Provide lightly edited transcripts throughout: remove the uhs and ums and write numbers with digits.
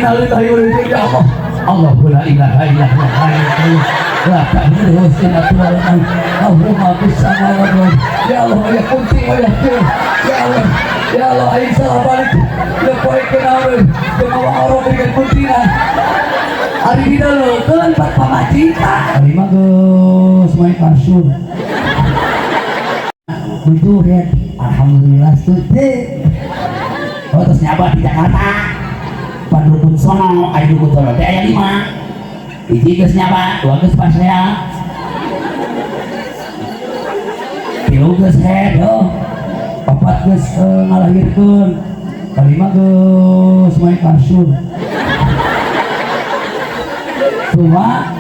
Ya Allah, Allahumma la ilaha illallah. La ta'budu sinatullah. Allahumma bisana wa rum. Ya Allah, ya kunti wa ya kir. Ya Allah, ya Allah, aing salah balik. Ya poe kenal dengan orang dengan kuntina. Ari didalekeun pat pamajikan. Ari mah geus main kasur. Jujur ya, alhamdulillah sudah. Oh terus nyabat di Jakarta. Padukun sono, ayo dukun sono teh aya 5. Hiji geus nyabat, 2 geus pas saya. 3 geus head, 4 geus ngalahirkeun. 5 geus main kasur. Cuma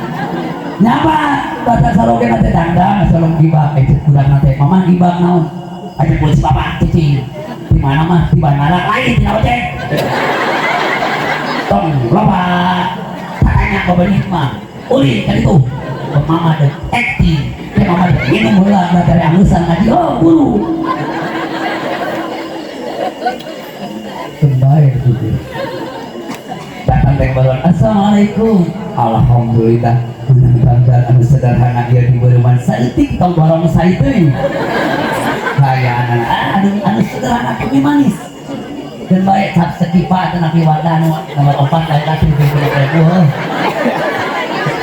nyabat baca saloge nate dandang, salong gibak, cek budak nate, mama gibak naon? Ajak polisi bapak cicing. Di mana mah di bandara lain tidak cek. Tong loba tanya ke benih mah ulin kan itu mama ada acting ya mama ada ini mula dari angusan ngaji oh guru kembali itu datang dari balon assalamualaikum alhamdulillah benar-benar anu sederhana dia diberi man saitik tong balong saiting kayak anu sederhana kami manis dan baik tak sekipa dan nabi wadah nomor 4 dari kasih ke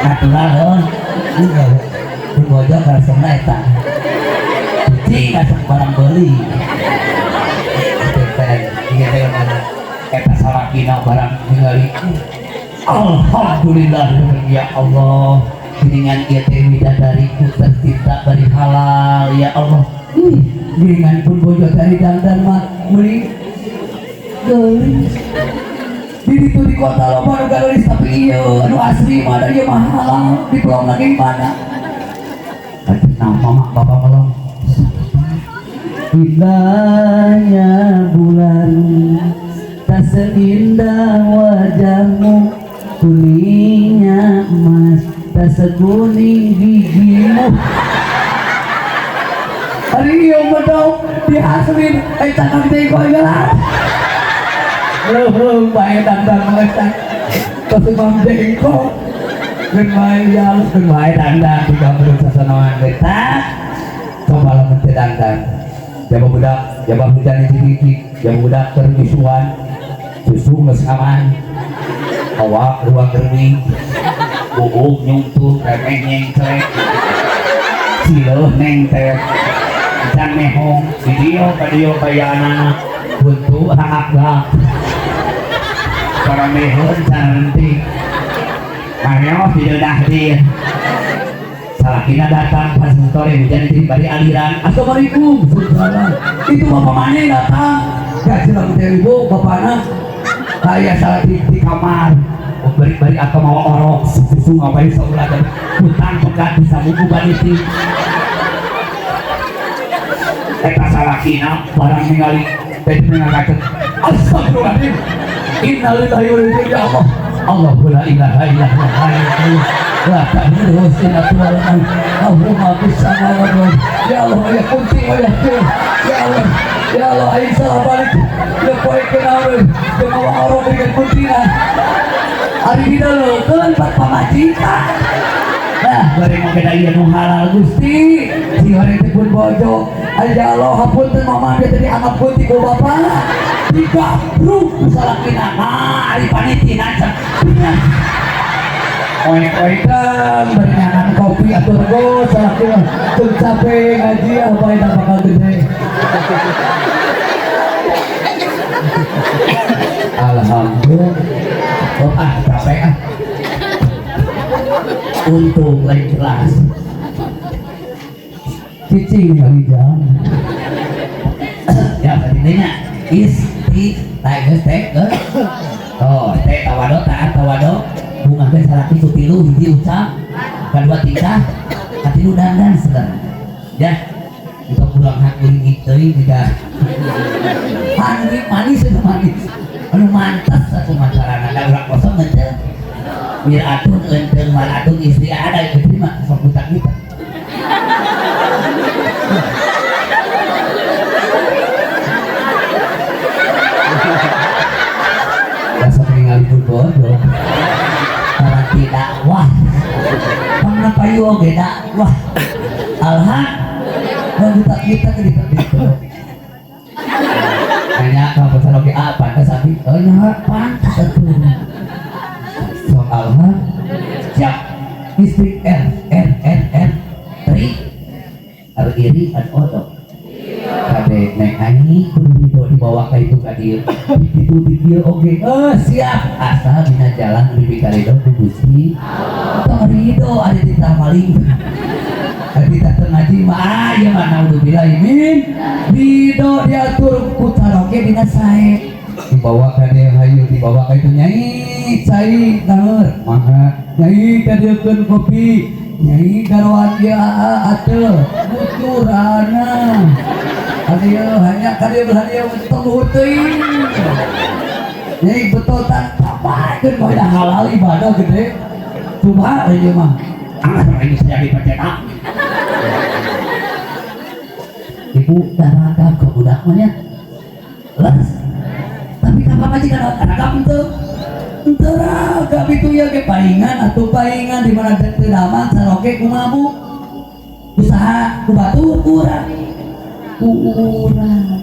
natural enggak bojong kalau semesta cuci kasih barang beli kita salah kina barang tinggali alhamdulillah ya Allah dengan ia bidadariku tercipta dari halal ya Allah dengan pun bojong dari dandan mah beli di situ di kota lo baru garis tapi iya anu asli mana dia mahal di pulau lagi mana tapi nama mak bapak belum indahnya bulan tak seindah wajahmu kuningnya emas tak sekuning gigimu hari yang bedok dihasilin cakap teko jalan belum baik dandan mereka kesemam jengkok dan baik jalur dan baik dandan juga belum sesenangan kita coba lah menteri dandan jawab budak jawab hujan yang sedikit jawab budak termisuan susu mesaman awak ruang gerwing buuk nyungtuh remeh nyengklek siluh nengtek ikan mehong video bayana buntu anak para mehon cantik karena tidak dia salah kina datang pas sore hujan itu bari aliran assalamualaikum itu bapak mana datang gak jelang ibu bapaknya saya salah di kamar bari atau mau orok susu ngapain seolah dan hutang pegat bisa buku baniti kita salah kina barang ningali dan mengatakan astagfirullahaladzim innalillahi wa inna ilaihi raji'un Allahumma la ilaha illallah la ta'budu sinatullah Allahumma bisana wa rum ya Allah ya kunti wa ya kir ya Allah aing salah balik ya poe kenal dengan orang dengan kuntina ari didalekeun pat pamajikan nah bari mah beda ieu nu halal Gusti si hari teh pun bojo aja Allah hapunten mama dia tadi anggap kunti ku bapak digabruk salah kina ari panitina can oek-oekan bernyangan kopi atur go salah kina teu capek ngaji apa yang bakal gede alhamdulillah capek untung lain kelas cicing kali jam ya tadinya tiger teh oh teh tawado taat tawado bunga ke salah itu tilu hiji ucap kedua tingkah katilu dandan sedang ya untuk pulang hak uling itu juga manis itu manis anu mantas satu masyarakat ada orang kosong ngecel biar atun enteng mal atun istri ada yang terima sok butak kita rasa peninggal football goblok karena tidak wah pangna payu oge dakwah alha kita gitu hanya kamu pesan oge apa sapi nya pantas atuh soalnya siap istri R iri an odo kade neng ani kudu dibawa ka itu ka dieu itu di dieu oge siap asal dina jalan bibi karido ku Gusti torido ada di tamaling di tengah ngaji mah ya mana udah bilang min ridho diatur ku karaoke dina sae dibawa ka dieu hayu dibawa ka itu nyai cai naeur mangga nyai kadeukeun kopi nyai garwan dia atuh bucurana adio hanya kadio hanya betul teuing nyai betul tak papakeun bae halal ibadah gede coba ieu mah angkat ini saya dipercetak ibu darah ke budak mah nya las tapi kapan aja kan anak itu teragam itu ya ke palingan atau palingan di mana terdaman saroke kumabu usaha kubatu kurang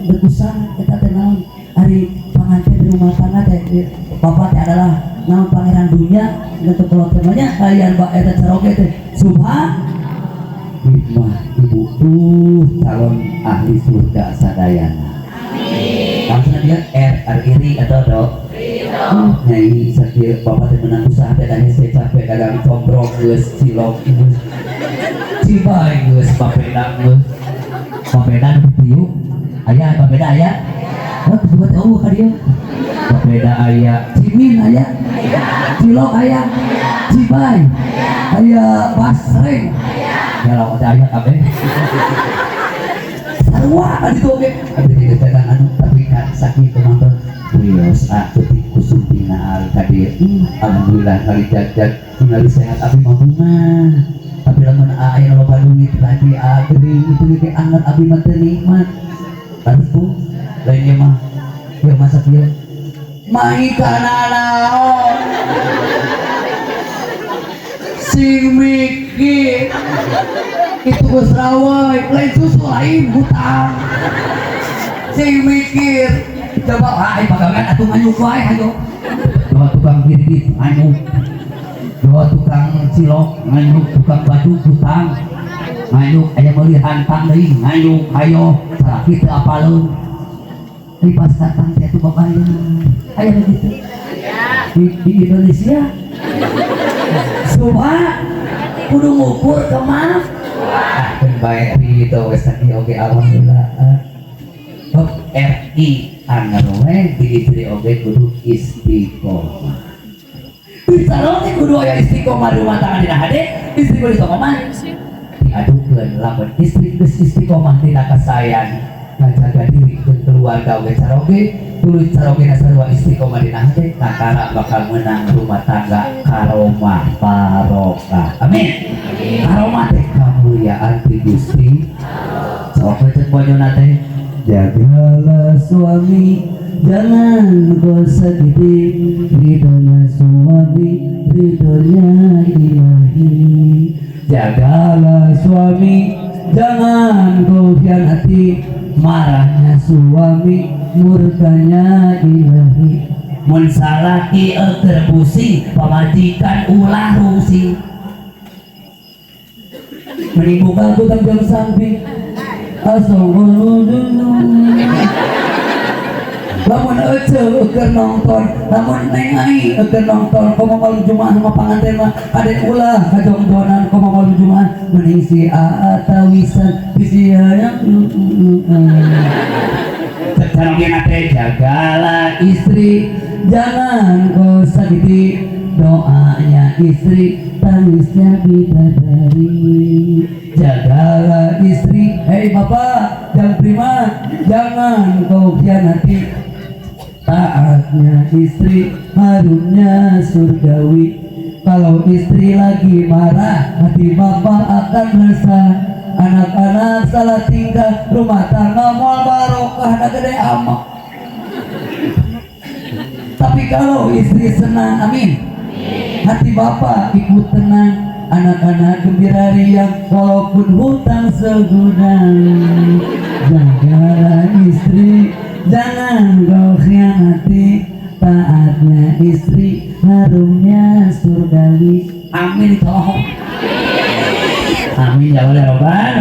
berusaha kita tenang hari pengantin di rumah tangga teh bapak teh adalah nama pangeran dunia untuk kalau temanya kalian mbak eta saroke teh subhan hikmah ibu calon ahli surga sadayana langsung dia iri atau dok nyai sakit bapak teh menang usaha teh tanya saya capek dagang combrong geus cilok cibai geus papeda geus papeda dieu aya papeda aya buat eueuh ka dieu papeda aya cimin aya cilok aya cibai aya basreng ya lawan aya kabeh sarua ka ditu oge abdi teh dagang anu tapi kan sakit teman-teman Rios ketik kusumpina al kadir alhamdulillah kali jajak tinggali sehat abi mabungan tapi lamun aya loba duit lagi geuning itu ge anget abi mah teu nikmat harus lainnya mah ieu masak ieu mahi kana naon sing mikir itu geus rawai lain susu lain hutang sing mikir coba ai pagangan atuh nganyuk wae ayo dua tukang birbit nganyuk dua tukang cilok nganyuk tukang baju hutang nganyuk aya meuli hantang deui nganyuk ayo sakit teu apaleun di pas datang teh tu babayar aya begitu di Indonesia subhan kudu ngukur ke mana keun bae itu wes tadi oge alhamdulillah RI angarwe diiberi oge kudu istiqomah disaroke kudu aya istiqomah rumah tangga dina hade istri kudu istiqomah diadukeun lamun istri geus istiqomah tina kasayan ngajaga diri jeung keluarga oge saroge tuluy sarogena sarua istiqomah dina hade kakara bakal menang rumah tangga karomah barokah amin karomah teh kamuliaan ti Gusti sok cek bonyona teh jagalah suami jangan kau sakiti ridhonya suami ridhonya ilahi jagalah suami jangan kau khianati marahnya suami murkanya ilahi mun salaki eueur pusing pamajikan ulah rusing menimbulkan hutang jam samping lamun ece keur nonton lamun neng ai keur nonton komo malam Jumat sama panganten mah ade ulah kajongjonan komo malam Jumat mengisi atawisan bisi hayang tetanggena teh jagalah istri jangan kau sakiti doanya istri tangisnya bidadari jagalah istri hei bapak jam 5 jangan kau khianati taatnya istri harumnya surgawi kalau istri lagi marah hati bapak akan resah anak-anak salah tingkah rumah tangga moal barokah na gede amak Tapi kalau istri senang, amin, hati bapak ikut tenang, anak-anak gembira riang, walaupun hutang segudang. Jagalah istri, jangan kau khianati, taatnya istri, harumnya surgawi. Amin toh. Amin ya Allah robbal.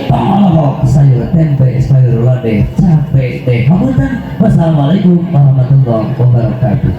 Tolong sayur tempe sayur lodeh capek deh. Wassalamualaikum warahmatullahi wabarakatuh.